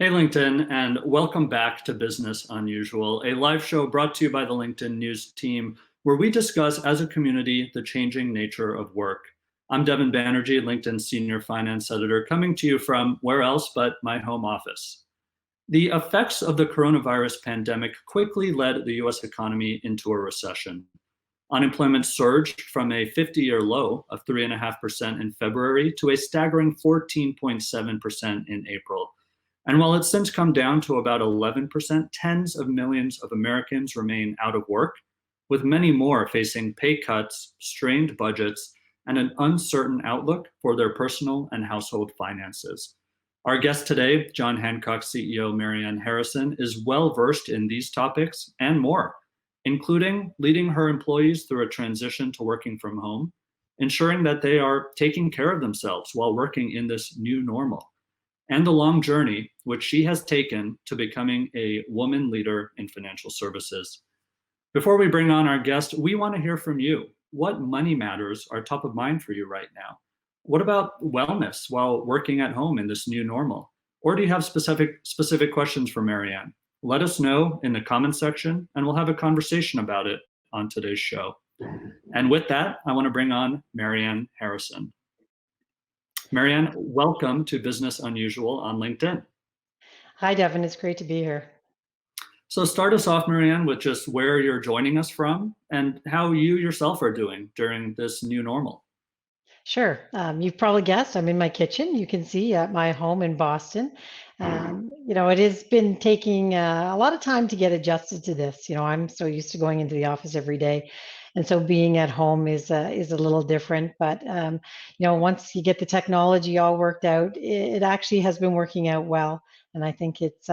Hey, LinkedIn, and welcome back to Business Unusual, a live show brought to you by the LinkedIn News team, where we discuss as a community the changing nature of work. I'm Devin Banerjee, LinkedIn's Senior Finance Editor, coming to you from where else but my home office. The effects of the coronavirus pandemic quickly led the US economy into a recession. Unemployment surged from a 50-year low of 3.5% in February to a staggering 14.7% in April. And while it's since come down to about 11%, tens of millions of Americans remain out of work, with many more facing pay cuts, strained budgets, and an uncertain outlook for their personal and household finances. Our guest today, John Hancock CEO Marianne Harrison, is well versed in these topics and more, including leading her employees through a transition to working from home, ensuring that they are taking care of themselves while working in this new normal, and the long journey which she has taken to becoming a woman leader in financial services. Before we bring on our guest, we want to hear from you. What money matters are top of mind for you right now? What about wellness while working at home in this new normal? Or do you have specific questions for Marianne? Let us know in the comments section, and we'll have a conversation about it on today's show. And with that, I want to bring on Marianne Harrison. Marianne, welcome to Business Unusual on LinkedIn. Hi, Devin. It's great to be here. So start us off, Marianne, with just where you're joining us from and how you yourself are doing during this new normal. Sure. You've probably guessed I'm in my kitchen. You can see at my home in Boston. It has been taking a lot of time to get adjusted to this. I'm so used to going into the office every day, and so being at home is a little different. But once you get the technology all worked out, it actually has been working out well, and I think it's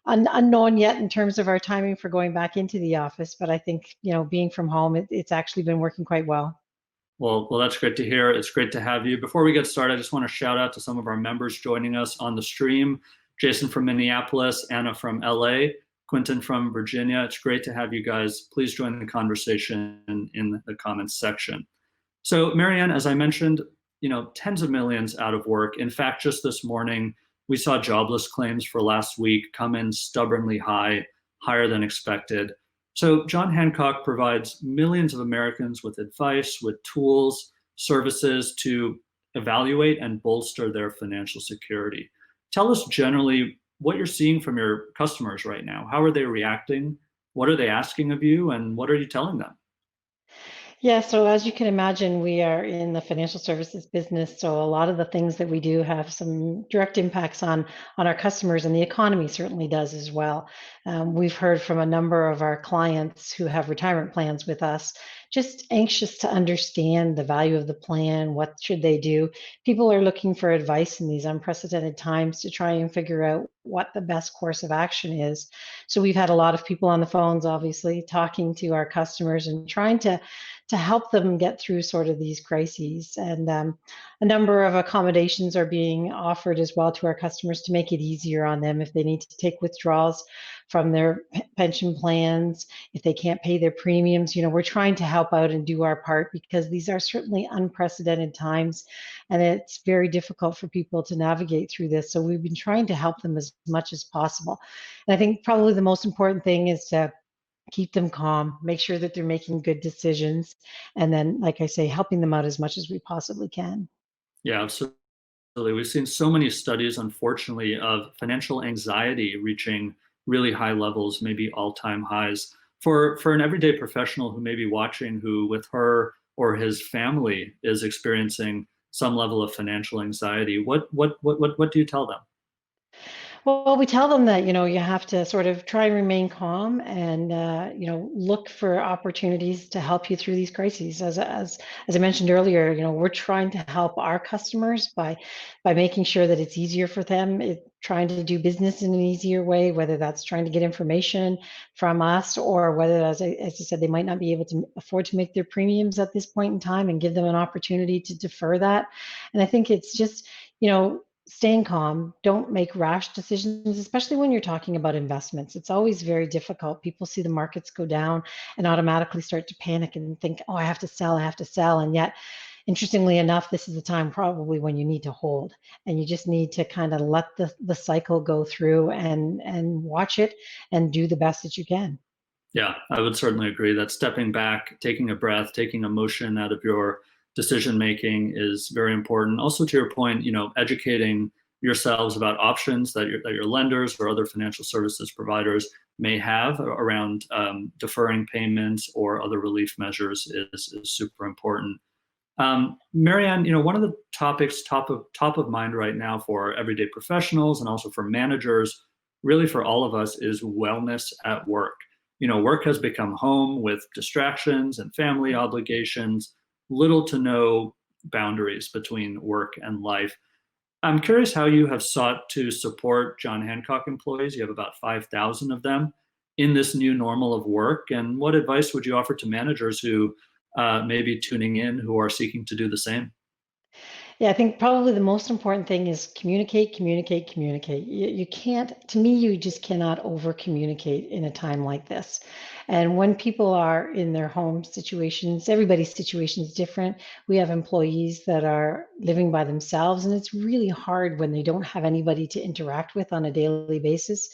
unknown yet in terms of our timing for going back into the office. But I think being from home, it's actually been working quite well. Well, that's great to hear. It's great to have you. Before we get started, I just want to shout out to some of our members joining us on the stream. Jason from Minneapolis, Anna from LA, Quentin from Virginia. It's great to have you guys. Please join the conversation in the comments section. So, Marianne, as I mentioned, tens of millions out of work. In fact, just this morning, we saw jobless claims for last week come in stubbornly high, higher than expected. So John Hancock provides millions of Americans with advice, with tools, services to evaluate and bolster their financial security. Tell us generally what you're seeing from your customers right now. How are they reacting? What are they asking of you? And what are you telling them? Yeah, so as you can imagine, we are in the financial services business, so a lot of the things that we do have some direct impacts on our customers, and the economy certainly does as well. We've heard from a number of our clients who have retirement plans with us, just anxious to understand the value of the plan, what should they do. People are looking for advice in these unprecedented times to try and figure out what the best course of action is. So we've had a lot of people on the phones, obviously, talking to our customers and trying to help them get through sort of these crises. And a number of accommodations are being offered as well to our customers to make it easier on them if they need to take withdrawals from their pension plans, if they can't pay their premiums. We're trying to help out and do our part because these are certainly unprecedented times, and it's very difficult for people to navigate through this. So we've been trying to help them as much as possible. And I think probably the most important thing is to keep them calm, make sure that they're making good decisions, and then, like I say, helping them out as much as we possibly can. Yeah, absolutely. We've seen so many studies, unfortunately, of financial anxiety reaching really high levels, maybe all-time highs. For an everyday professional who may be watching, who with her or his family is experiencing some level of financial anxiety, what do you tell them? Well, we tell them that, you have to sort of try and remain calm and, look for opportunities to help you through these crises. As I mentioned earlier, we're trying to help our customers by making sure that it's easier for them, trying to do business in an easier way, whether that's trying to get information from us or whether, as I said, they might not be able to afford to make their premiums at this point in time and give them an opportunity to defer that. And I think it's just, staying calm, don't make rash decisions, especially when you're talking about investments. It's always very difficult. People see the markets go down and automatically start to panic and think, oh, I have to sell. And yet, interestingly enough, this is the time probably when you need to hold, and you just need to kind of let the cycle go through and watch it and do the best that you can. Yeah, I would certainly agree that stepping back, taking a breath, taking emotion out of your decision making is very important. Also, to your point, educating yourselves about options that your lenders or other financial services providers may have around deferring payments or other relief measures is super important. Marianne, one of the topics top of mind right now for everyday professionals and also for managers, really for all of us, is wellness at work. Work has become home with distractions and family obligations, little to no boundaries between work and life. I'm curious how you have sought to support John Hancock employees. You have about 5,000 of them in this new normal of work. And what advice would you offer to managers who may be tuning in who are seeking to do the same? Yeah, I think probably the most important thing is communicate, communicate, communicate. You can't, to me, you just cannot over communicate in a time like this. And when people are in their home situations, everybody's situation is different. We have employees that are living by themselves, and it's really hard when they don't have anybody to interact with on a daily basis.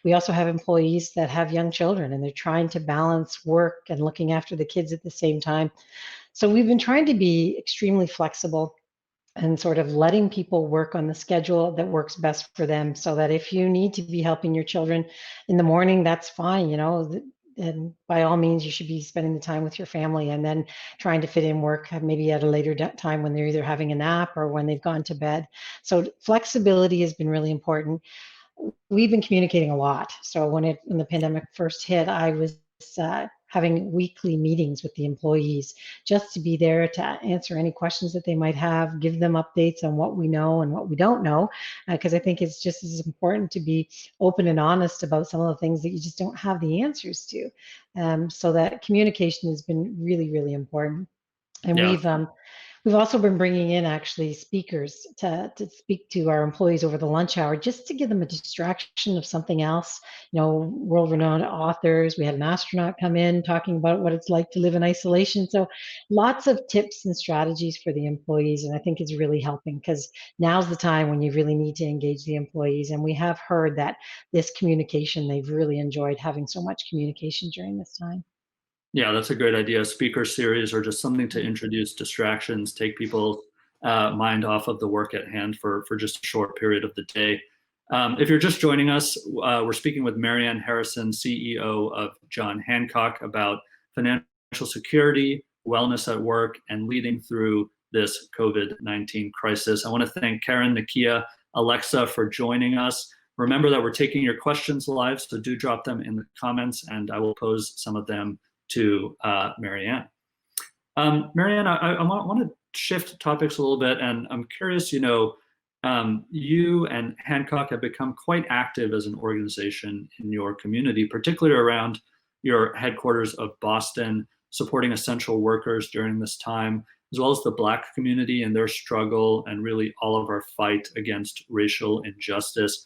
We also have employees that have young children and they're trying to balance work and looking after the kids at the same time. So we've been trying to be extremely flexible and sort of letting people work on the schedule that works best for them, so that if you need to be helping your children in the morning, that's fine, and by all means you should be spending the time with your family, and then trying to fit in work maybe at a later time when they're either having a nap or when they've gone to bed. So flexibility has been really important. We've been communicating a lot. So when the pandemic first hit, I was having weekly meetings with the employees just to be there to answer any questions that they might have, give them updates on what we know and what we don't know, because I think it's just as important to be open and honest about some of the things that you just don't have the answers to. So that communication has been really, really important. And Yeah, we've also been bringing in actually speakers to speak to our employees over the lunch hour, just to give them a distraction of something else. World-renowned authors. We had an astronaut come in talking about what it's like to live in isolation. So lots of tips and strategies for the employees. And I think it's really helping, because now's the time when you really need to engage the employees. And we have heard that this communication, they've really enjoyed having so much communication during this time. yeah, that's a great idea. Speaker series or just something to introduce distractions, take people's mind off of the work at hand for just a short period of the day. If you're just joining us, we're speaking with Marianne Harrison, CEO of John Hancock, about financial security, wellness at work, and leading through this COVID-19 crisis. I want to thank Karen, Nakia, Alexa for joining us. Remember that we're taking your questions live, so do drop them in the comments, and I will pose some of them to Marianne. Marianne, I want to shift topics a little bit, and I'm curious, you and Hancock have become quite active as an organization in your community, particularly around your headquarters of Boston, supporting essential workers during this time, as well as the Black community and their struggle, and really all of our fight against racial injustice.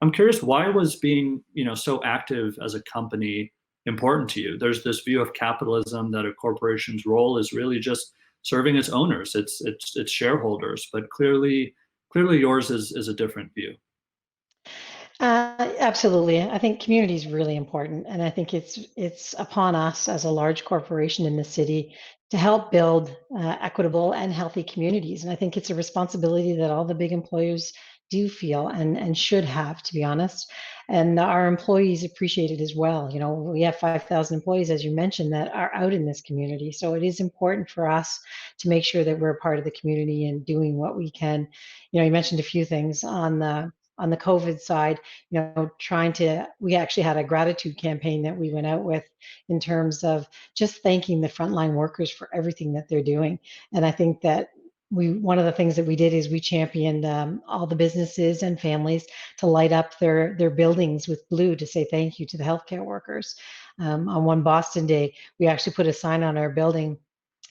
I'm curious, why was being, so active as a company important to you? There's this view of capitalism that a corporation's role is really just serving its owners, its shareholders, but clearly yours is a different view. Absolutely. I think community is really important, and I think it's upon us as a large corporation in the city to help build equitable and healthy communities. And I think it's a responsibility that all the big employers do feel and should have, to be honest. And our employees appreciate it as well. We have 5,000 employees, as you mentioned, that are out in this community. So it is important for us to make sure that we're a part of the community and doing what we can. You mentioned a few things on the COVID side, we actually had a gratitude campaign that we went out with in terms of just thanking the frontline workers for everything that they're doing. And I think that one of the things that we did is we championed all the businesses and families to light up their buildings with blue to say thank you to the healthcare workers. On one Boston day, we actually put a sign on our building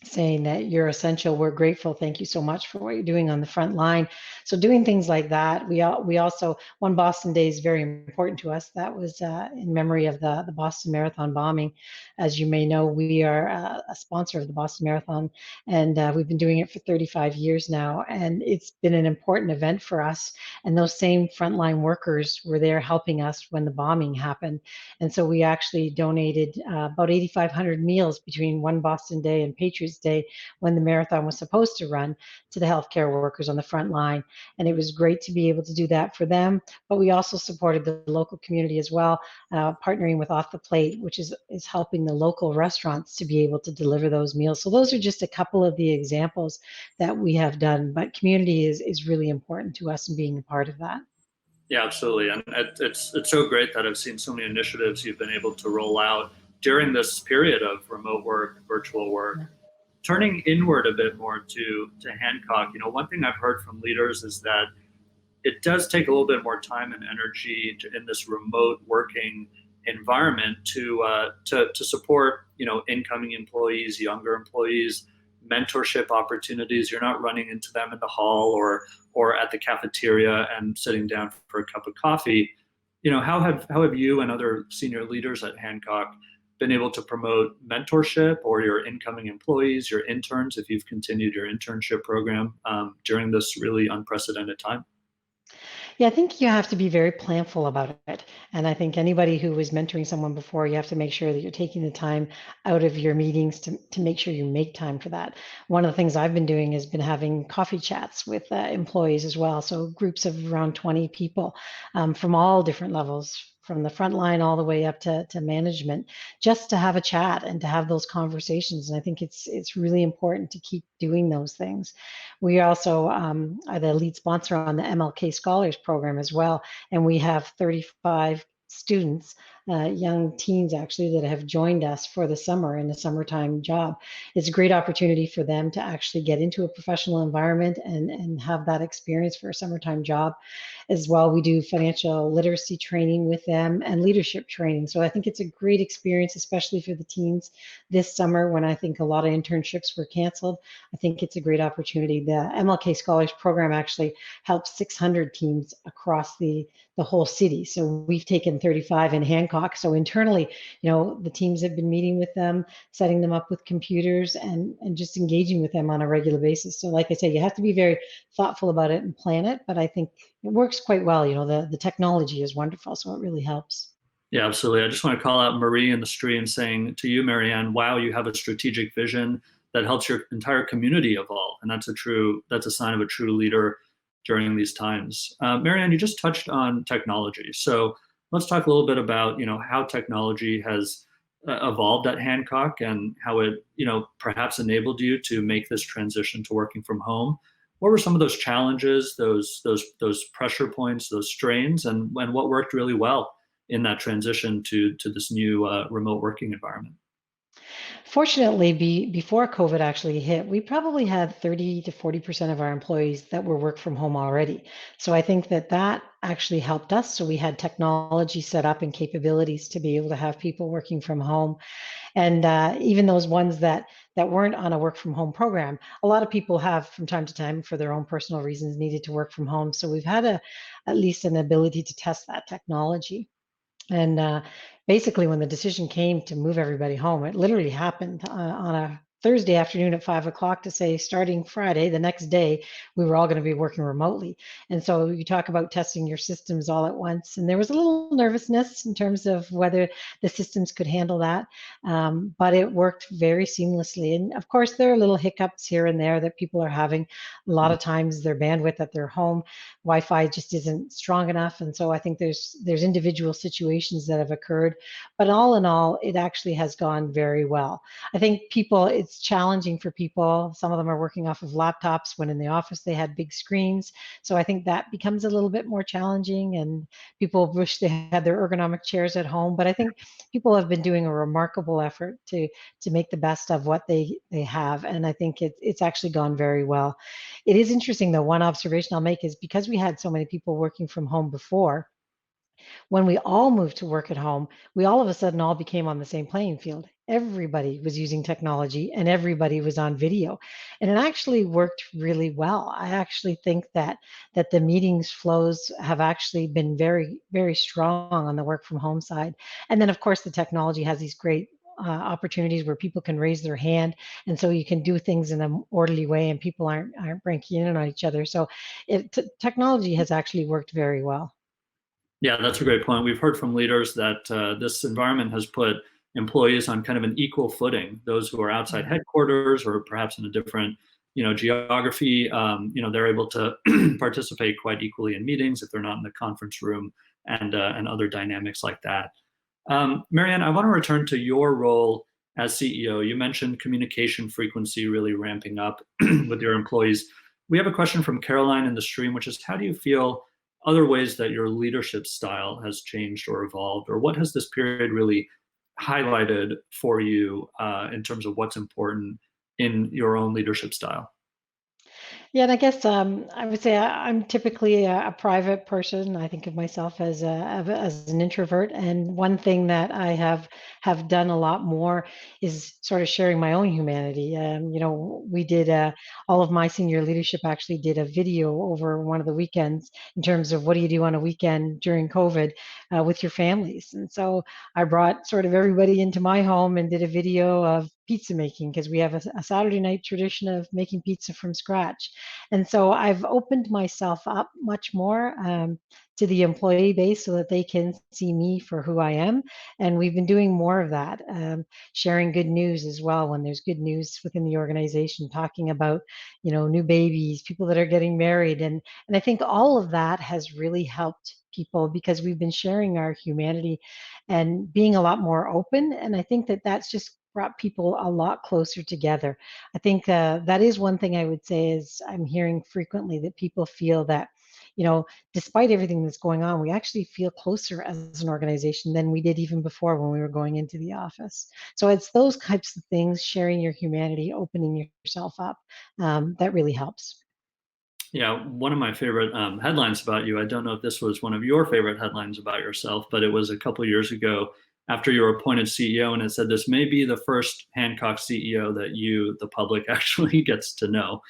saying that you're essential. We're grateful. Thank you so much for what you're doing on the front line. So doing things like that. We also, one Boston Day is very important to us. That was in memory of the Boston Marathon bombing. As you may know, we are a sponsor of the Boston Marathon, and we've been doing it for 35 years now. And it's been an important event for us. And those same frontline workers were there helping us when the bombing happened. And so we actually donated about 8,500 meals between one Boston Day and Patriots Day, when the marathon was supposed to run, to the healthcare workers on the front line. And it was great to be able to do that for them. But we also supported the local community as well, partnering with Off the Plate, which is helping the local restaurants to be able to deliver those meals. So those are just a couple of the examples that we have done. But community is really important to us and being a part of that. Yeah, absolutely. And it's so great that I've seen so many initiatives you've been able to roll out during this period of remote work, virtual work. Turning inward a bit more to Hancock, one thing I've heard from leaders is that it does take a little bit more time and energy in this remote working environment to support incoming employees, younger employees, mentorship opportunities. You're not running into them in the hall or at the cafeteria and sitting down for a cup of coffee. How have you and other senior leaders at Hancock been able to promote mentorship, or your incoming employees, your interns, if you've continued your internship program during this really unprecedented time? Yeah, I think you have to be very planful about it. And I think anybody who was mentoring someone before, you have to make sure that you're taking the time out of your meetings to make sure you make time for that. One of the things I've been doing has been having coffee chats with employees as well. So groups of around 20 people from all different levels, from the front line all the way up to management, just to have a chat and to have those conversations. And I think it's really important to keep doing those things. We also are the lead sponsor on the MLK Scholars Program as well, and we have 35 students, young teens actually, that have joined us for the summer in a summertime job. It's a great opportunity for them to actually get into a professional environment and have that experience for a summertime job as well. We do financial literacy training with them and leadership training. So I think it's a great experience, especially for the teens this summer when I think a lot of internships were canceled. I think it's a great opportunity. The MLK Scholars Program actually helps 600 teams across the whole city. So we've taken 35 in Hancock. So internally, the teams have been meeting with them, setting them up with computers and just engaging with them on a regular basis. So like I say, you have to be very thoughtful about it and plan it, but I think it works quite well. The technology is wonderful, so it really helps. Yeah, absolutely. I just want to call out Marie in the stream saying to you, Marianne, wow, you have a strategic vision that helps your entire community evolve. And that's a sign of a true leader during these times. Marianne, you just touched on technology. So let's talk a little bit about, how technology has evolved at Hancock and how it, perhaps enabled you to make this transition to working from home. What were some of those challenges, those pressure points, those strains, and what worked really well in that transition to this new remote working environment? Fortunately, before COVID actually hit, we probably had 30 to 40% of our employees that were work from home already. So I think that actually helped us. So we had technology set up and capabilities to be able to have people working from home. And even those ones that weren't on a work from home program, a lot of people have from time to time, for their own personal reasons, needed to work from home. So we've had at least an ability to test that technology. And basically, when the decision came to move everybody home, it literally happened on a Thursday afternoon at 5 o'clock to say, starting Friday, the next day, we were all going to be working remotely. And so you talk about testing your systems all at once. And there was a little nervousness in terms of whether the systems could handle that. But it worked very seamlessly. And of course, there are little hiccups here and there that people are having. A lot of times, their bandwidth at their home Wi-Fi just isn't strong enough. And so I think there's individual situations that have occurred, but all in all, it actually has gone very well. I think it's challenging for people. Some of them are working off of laptops when in the office they had big screens. So I think that becomes a little bit more challenging, and people wish they had their ergonomic chairs at home. But I think people have been doing a remarkable effort to make the best of what they have. And I think it's actually gone very well. It is interesting though, one observation I'll make is because we had so many people working from home before, When we all moved to work at home, we all of a sudden all became on the same playing field. Everybody was using technology and everybody was on video. And it actually worked really well. I actually think that the meetings flows have actually been very, very strong on the work from home side. And then of course the technology has these great opportunities where people can raise their hand, and so you can do things in an orderly way, and people aren't breaking in on each other. So, technology has actually worked very well. Yeah, that's a great point. We've heard from leaders that this environment has put employees on kind of an equal footing. Those who are outside Mhm. headquarters or perhaps in a different, geography, they're able to participate quite equally in meetings if they're not in the conference room and other dynamics like that. Marianne, I want to return to your role as CEO. You mentioned communication frequency really ramping up with your employees. We have a question from Caroline in the stream, which is how do you feel other ways that your leadership style has changed or evolved, or what has this period really highlighted for you in terms of what's important in your own leadership style? Yeah, and I guess I would say I'm typically a private person. I think of myself as as an introvert, and one thing that I have done a lot more is sort of sharing my own humanity. We did all of my senior leadership actually did a video over one of the weekends in terms of what do you do on a weekend during COVID with your families, and so I brought sort of everybody into my home and did a video of pizza making because we have a Saturday night tradition of making pizza from scratch. And so I've opened myself up much more to the employee base so that they can see me for who I am. And we've been doing more of that, sharing good news as well when there's good news within the organization, talking about, new babies, people that are getting married. And I think all of that has really helped people because we've been sharing our humanity and being a lot more open. And I think that that's just brought people a lot closer together. I think that is one thing I would say is I'm hearing frequently that people feel that, despite everything that's going on, we actually feel closer as an organization than we did even before when we were going into the office. So it's those types of things, sharing your humanity, opening yourself up, that really helps. Yeah, one of my favorite headlines about you, I don't know if this was one of your favorite headlines about yourself, but it was a couple years ago after you were appointed CEO, and it said this may be the first Hancock CEO that you, the public, actually gets to know.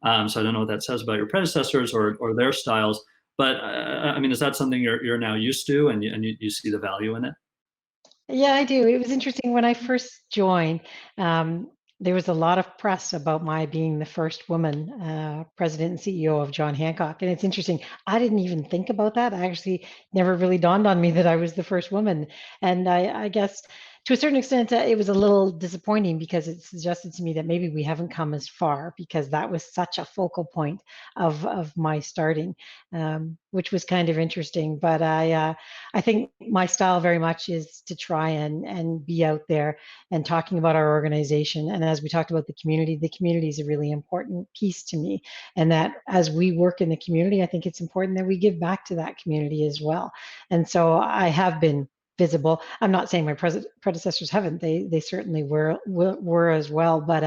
So I don't know what that says about your predecessors or their styles, but I mean, is that something you're now used to and you see the value in it? Yeah, I do. It was interesting when I first joined. There was a lot of press about my being the first woman president and CEO of John Hancock, and it's interesting. I didn't even think about that. I actually never really dawned on me that I was the first woman, and I guess to a certain extent it was a little disappointing because it suggested to me that maybe we haven't come as far because that was such a focal point of my starting, which was kind of interesting. But I think my style very much is to try and be out there and talking about our organization. And as we talked about the community is a really important piece to me. And that as we work in the community, I think it's important that we give back to that community as well. And so I have been visible. I'm not saying my predecessors haven't. They certainly were as well. But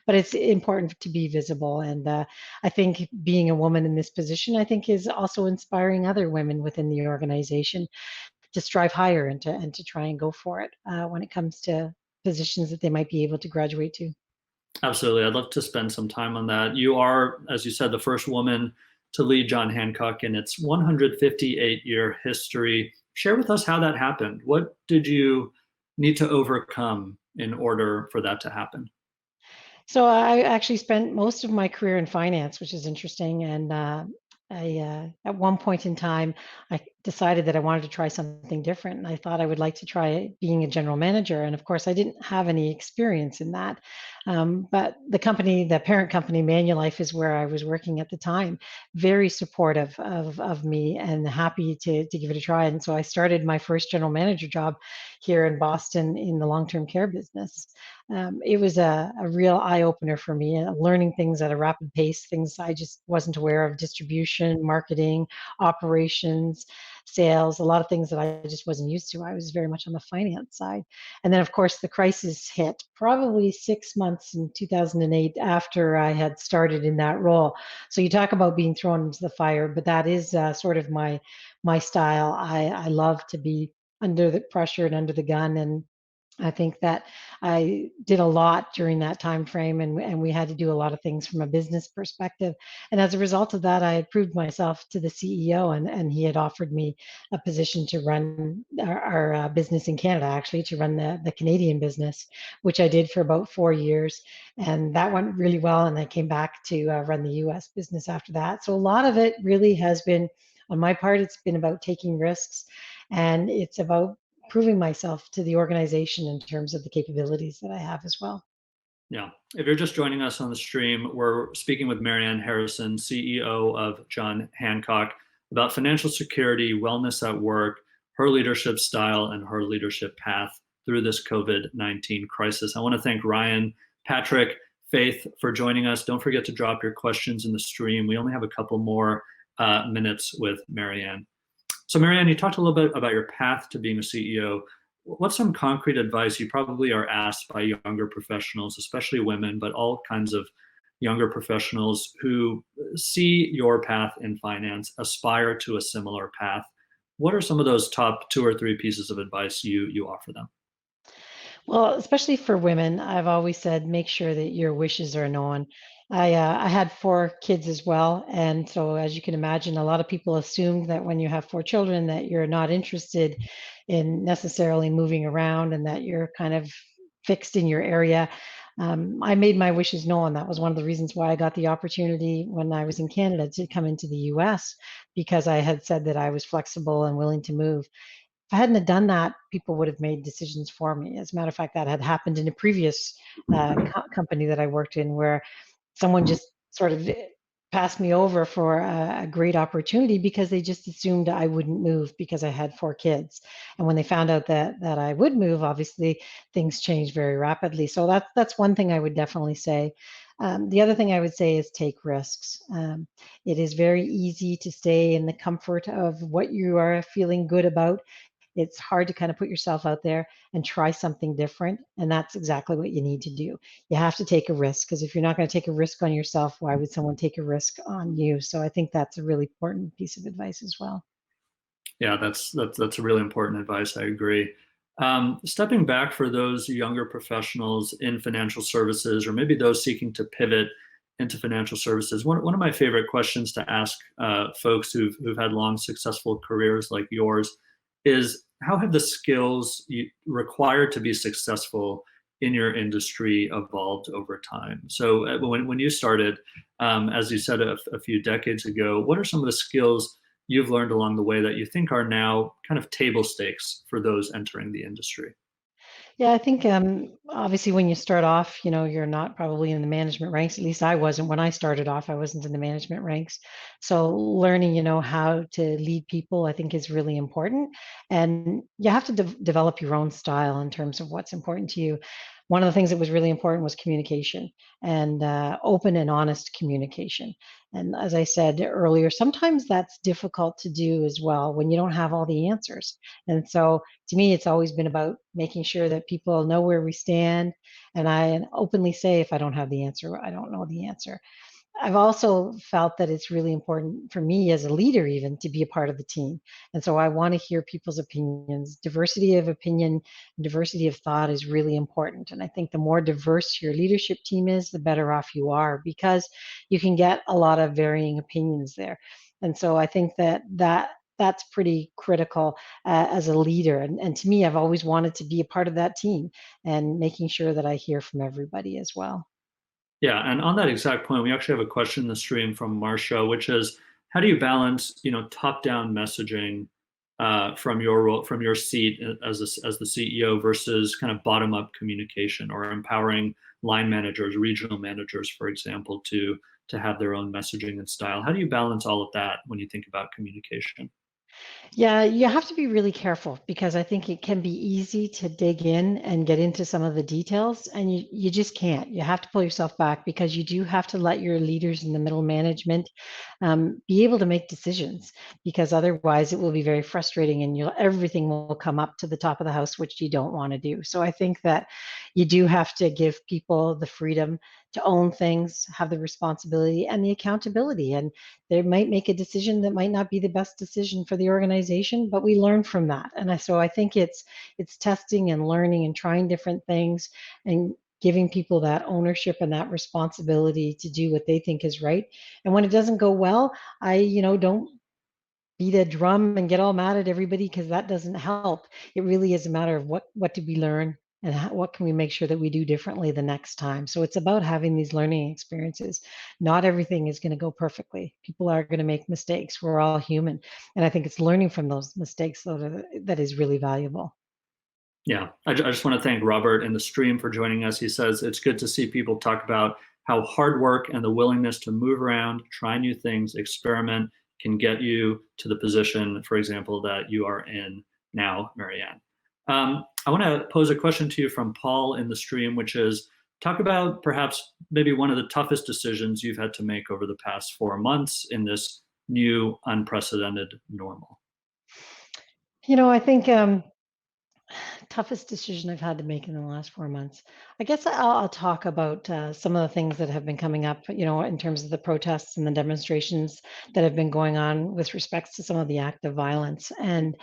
it's important to be visible. And I think being a woman in this position, I think, is also inspiring other women within the organization to strive higher and to try and go for it when it comes to positions that they might be able to graduate to. Absolutely. I'd love to spend some time on that. You are, as you said, the first woman to lead John Hancock in its 158-year history. Share with us how that happened. What did you need to overcome in order for that to happen? So I actually spent most of my career in finance, which is interesting. And at one point in time, I decided that I wanted to try something different. And I thought I would like to try being a general manager. And of course, I didn't have any experience in that. But the parent company, Manulife, is where I was working at the time, very supportive of me and happy to give it a try. And so I started my first general manager job here in Boston in the long-term care business. It was a real eye opener for me, learning things at a rapid pace, things I just wasn't aware of: distribution, marketing, operations. sales, a lot of things that I just wasn't used to. I was very much on the finance side. And then, of course, the crisis hit probably 6 months in 2008 after I had started in that role. So you talk about being thrown into the fire, but that is sort of my style. I love to be under the pressure and under the gun, and I think that I did a lot during that time frame, and we had to do a lot of things from a business perspective. And as a result of that, I had proved myself to the CEO, and he had offered me a position to run our business in Canada, actually, to run the Canadian business, which I did for about 4 years. And that went really well. And I came back to run the US business after that. So a lot of it really has been, on my part, it's been about taking risks, and it's about proving myself to the organization in terms of the capabilities that I have as well. Yeah. If you're just joining us on the stream, we're speaking with Marianne Harrison, CEO of John Hancock, about financial security, wellness at work, her leadership style, and her leadership path through this COVID-19 crisis. I want to thank Ryan, Patrick, Faith for joining us. Don't forget to drop your questions in the stream. We only have a couple more minutes with Marianne. So, Marianne, you talked a little bit about your path to being a CEO. What's some concrete advice you probably are asked by younger professionals, especially women, but all kinds of younger professionals who see your path in finance, aspire to a similar path? What are some of those top two or three pieces of advice you offer them? Well, especially for women, I've always said make sure that your wishes are known. I had 4 kids as well, and so as you can imagine, a lot of people assume that when you have 4 children that you're not interested in necessarily moving around and that you're kind of fixed in your area. I made my wishes known. That was one of the reasons why I got the opportunity when I was in Canada to come into the US, because I had said that I was flexible and willing to move. If I hadn't have done that, people would have made decisions for me. As a matter of fact, that had happened in a previous company that I worked in, where someone just sort of passed me over for a great opportunity because they just assumed I wouldn't move because I had 4 kids. And when they found out that I would move, obviously things changed very rapidly. So that's one thing I would definitely say. The other thing I would say is take risks. It is very easy to stay in the comfort of what you are feeling good about. It's hard to kind of put yourself out there and try something different. And that's exactly what you need to do. You have to take a risk, because if you're not going to take a risk on yourself, why would someone take a risk on you? So I think that's a really important piece of advice as well. Yeah, that's a really important advice. I agree. Stepping back for those younger professionals in financial services, or maybe those seeking to pivot into financial services, one of my favorite questions to ask folks who've had long, successful careers like yours is, how have the skills required to be successful in your industry evolved over time? So when you started, as you said a few decades ago, what are some of the skills you've learned along the way that you think are now kind of table stakes for those entering the industry? Yeah, I think obviously when you start off, you're not probably in the management ranks. At least I wasn't when I started off. I wasn't in the management ranks. So learning, how to lead people, I think is really important. And you have to develop your own style in terms of what's important to you. One of the things that was really important was communication, and open and honest communication. And as I said earlier, sometimes that's difficult to do as well when you don't have all the answers. And so to me, it's always been about making sure that people know where we stand. And I openly say, if I don't have the answer, I don't know the answer. I've also felt that it's really important for me as a leader, even to be a part of the team. And so I want to hear people's opinions. Diversity of opinion, diversity of thought is really important. And I think the more diverse your leadership team is, the better off you are, because you can get a lot of varying opinions there. And so I think that's pretty critical as a leader. And to me, I've always wanted to be a part of that team and making sure that I hear from everybody as well. Yeah, and on that exact point, we actually have a question in the stream from Marcia, which is, how do you balance, top-down messaging from your role, from your seat as the CEO, versus kind of bottom-up communication, or empowering line managers, regional managers, for example, to have their own messaging and style? How do you balance all of that when you think about communication? Yeah, you have to be really careful because I think it can be easy to dig in and get into some of the details, and you just can't. You have to pull yourself back because you do have to let your leaders in the middle management be able to make decisions because otherwise it will be very frustrating and everything will come up to the top of the house, which you don't want to do. So I think that you do have to give people the freedom to own things, have the responsibility and the accountability. And they might make a decision that might not be the best decision for the organization, but we learn from that. And so I think it's testing and learning and trying different things and giving people that ownership and that responsibility to do what they think is right. And when it doesn't go well, I, don't beat a drum and get all mad at everybody because that doesn't help. It really is a matter of what did we learn and what can we make sure that we do differently the next time. So it's about having these learning experiences. Not everything is going to go perfectly. People are going to make mistakes. We're all human, and I think it's learning from those mistakes that is really valuable. Yeah, I just want to thank Robert in the stream for joining us. He says it's good to see people talk about how hard work and the willingness to move around, try new things, experiment can get you to the position, for example, that you are in now, Marianne. I want to pose a question to you from Paul in the stream, which is talk about perhaps maybe one of the toughest decisions you've had to make over the past 4 months in this new unprecedented normal. I think toughest decision I've had to make in the last 4 months. I guess I'll talk about some of the things that have been coming up, in terms of the protests and the demonstrations that have been going on with respects to some of the active violence. And,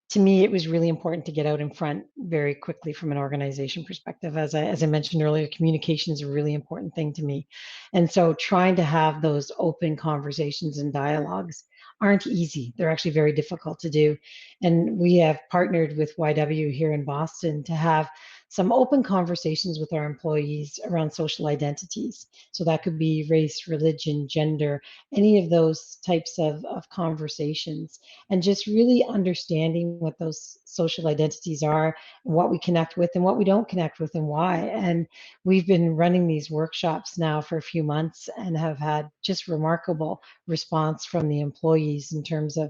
to me, it was really important to get out in front very quickly from an organization perspective. As I mentioned earlier, communication is a really important thing to me. And so trying to have those open conversations and dialogues aren't easy. They're actually very difficult to do. And we have partnered with YW here in Boston to have some open conversations with our employees around social identities. So that could be race, religion, gender, any of those types of conversations, and just really understanding what those social identities are, what we connect with and what we don't connect with, and why. And we've been running these workshops now for a few months and have had just remarkable response from the employees in terms of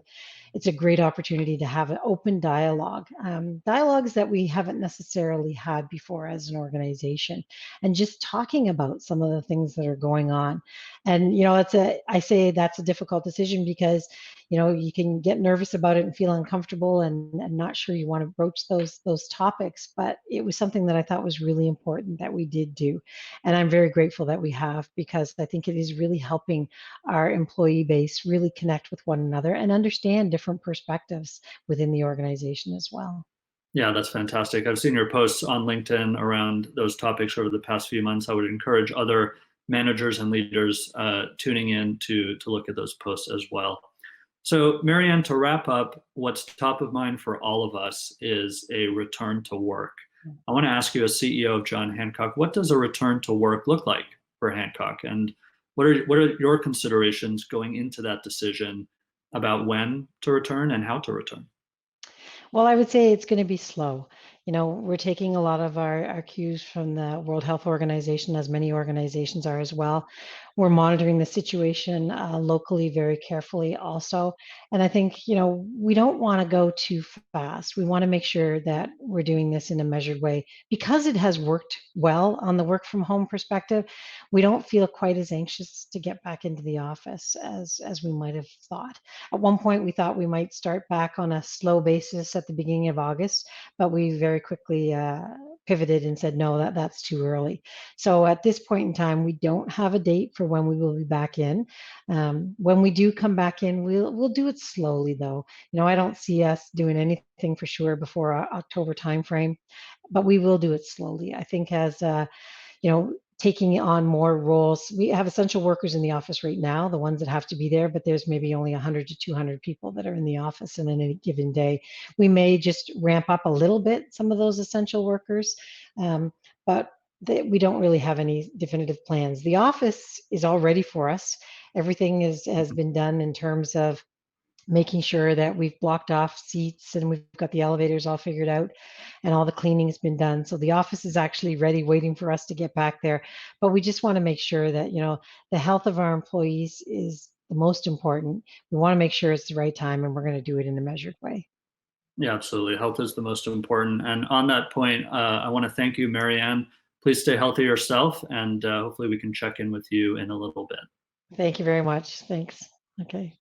it's a great opportunity to have an open dialogue, dialogues that we haven't necessarily had before as an organization, and just talking about some of the things that are going on. And I say that's a difficult decision because you can get nervous about it and feel uncomfortable and not sure you want to broach those topics. But it was something that I thought was really important that we did do, and I'm very grateful that we have because I think it is really helping our employee base really connect with one another and understand different perspectives within the organization as well. Yeah, that's fantastic. I've seen your posts on LinkedIn around those topics over the past few months. I would encourage other managers and leaders tuning in to look at those posts as well. So, Marianne, to wrap up, what's top of mind for all of us is a return to work. I want to ask you, as CEO of John Hancock, what does a return to work look like for Hancock? And what are your considerations going into that decision about when to return and how to return? Well, I would say it's going to be slow. We're taking a lot of our cues from the World Health Organization, as many organizations are as well. We're monitoring the situation locally very carefully also. And I think, we don't want to go too fast. We want to make sure that we're doing this in a measured way because it has worked well on the work from home perspective. We don't feel quite as anxious to get back into the office as we might have thought. At one point, we thought we might start back on a slow basis at the beginning of August, but we very quickly pivoted and said, no, that's too early. So at this point in time, we don't have a date for when we will be back in. When we do come back in, we'll do it slowly, though. I don't see us doing anything for sure before our October timeframe, but we will do it slowly. I think as taking on more roles. We have essential workers in the office right now, the ones that have to be there, but there's maybe only 100 to 200 people that are in the office in any given day. We may just ramp up a little bit some of those essential workers, but we don't really have any definitive plans. The office is all ready for us. Everything has been done in terms of making sure that we've blocked off seats and we've got the elevators all figured out and all the cleaning has been done. So the office is actually ready, waiting for us to get back there. But we just want to make sure that, the health of our employees is the most important. We want to make sure it's the right time, and we're going to do it in a measured way. Yeah, absolutely. Health is the most important. And on that point, I want to thank you, Marianne. Please stay healthy yourself, and hopefully we can check in with you in a little bit. Thank you very much. Thanks. Okay.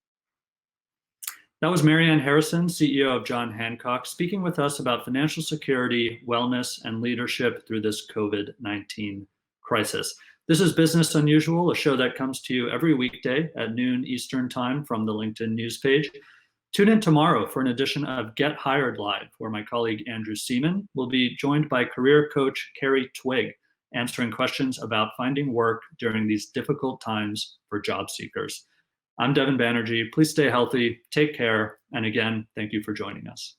That was Marianne Harrison, CEO of John Hancock, speaking with us about financial security, wellness, and leadership through this COVID-19 crisis. This is Business Unusual, a show that comes to you every weekday at noon Eastern Time from the LinkedIn news page. Tune in tomorrow for an edition of Get Hired Live, where my colleague Andrew Seaman will be joined by career coach Carrie Twigg, answering questions about finding work during these difficult times for job seekers. I'm Devin Banerjee. Please stay healthy, take care, and again, thank you for joining us.